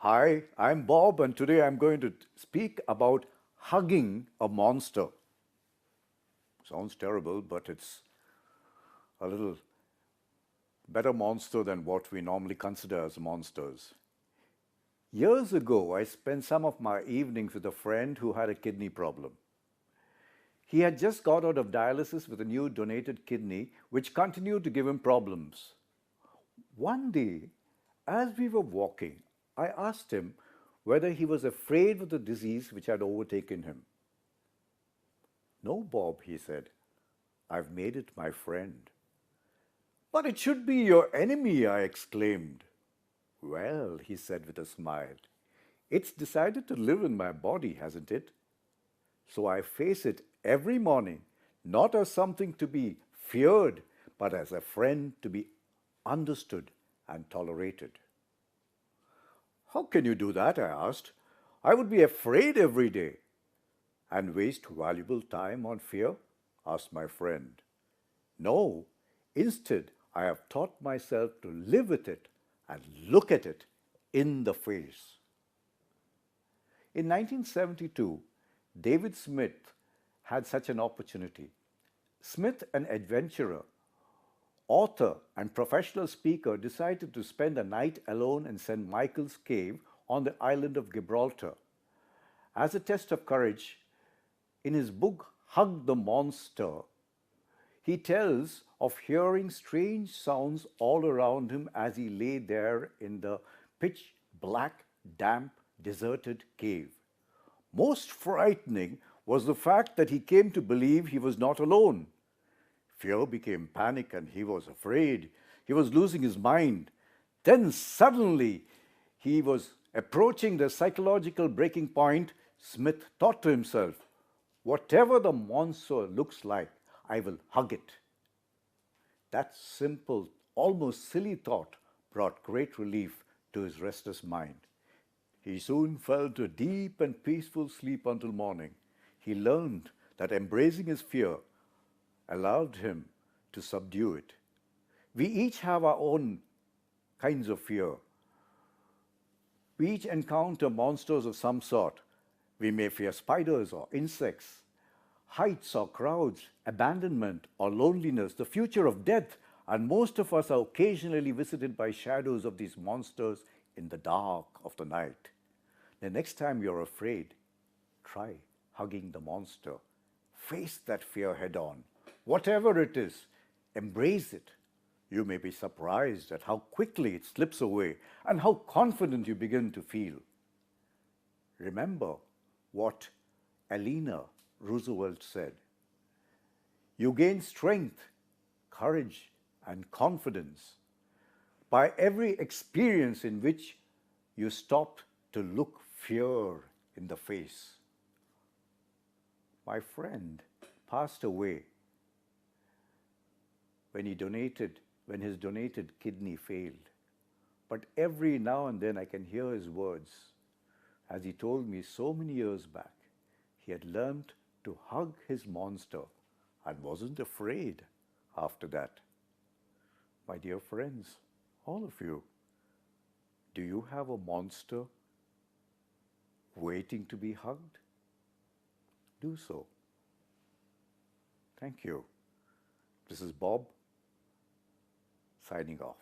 Hi, I'm Bob, and today I'm going to speak about hugging a monster. Sounds terrible, but it's a little better monster than what we normally consider as monsters. Years ago, I spent some of my evenings with a friend who had a kidney problem. He had just got out of dialysis with a new donated kidney, which continued to give him problems. One day, as we were walking, I asked him whether he was afraid of the disease which had overtaken him. No, Bob, he said. I've made it my friend. But it should be your enemy, I exclaimed. Well, he said with a smile, it's decided to live in my body, hasn't it? So I face it every morning, not as something to be feared, but as a friend to be understood and tolerated. How can you do that? I asked. I would be afraid every day. And waste valuable time on fear? Asked my friend. No, instead, I have taught myself to live with it and look at it in the face. In 1972, David Smith had such an opportunity. Smith, an adventurer, author, and professional speaker, decided to spend a night alone in St. Michael's Cave on the island of Gibraltar. As a test of courage, in his book Hug the Monster, he tells of hearing strange sounds all around him as he lay there in the pitch black, damp, deserted cave. Most frightening was the fact that he came to believe he was not alone. Fear became panic and he was afraid. He was losing his mind. Then suddenly he was approaching the psychological breaking point. Smith thought to himself, whatever the monster looks like, I will hug it. That simple, almost silly thought brought great relief to his restless mind. He soon fell to a deep and peaceful sleep until morning. He learned that embracing his fear allowed him to subdue it. We each have our own kinds of fear. We each encounter monsters of some sort. We may fear spiders or insects, heights or crowds, abandonment or loneliness, the future of death, and most of us are occasionally visited by shadows of these monsters in the dark of the night. The next time you're afraid, try hugging the monster. Face that fear head on. Whatever it is, embrace it. You may be surprised at how quickly it slips away and how confident you begin to feel. Remember what Eleanor Roosevelt said. You gain strength, courage, and confidence by every experience in which you stop to look fear in the face. My friend passed away when his donated kidney failed. But every now and then I can hear his words. As he told me so many years back, he had learned to hug his monster and wasn't afraid after that. My dear friends, all of you, do you have a monster waiting to be hugged? Do so. Thank you. This is Bob signing off.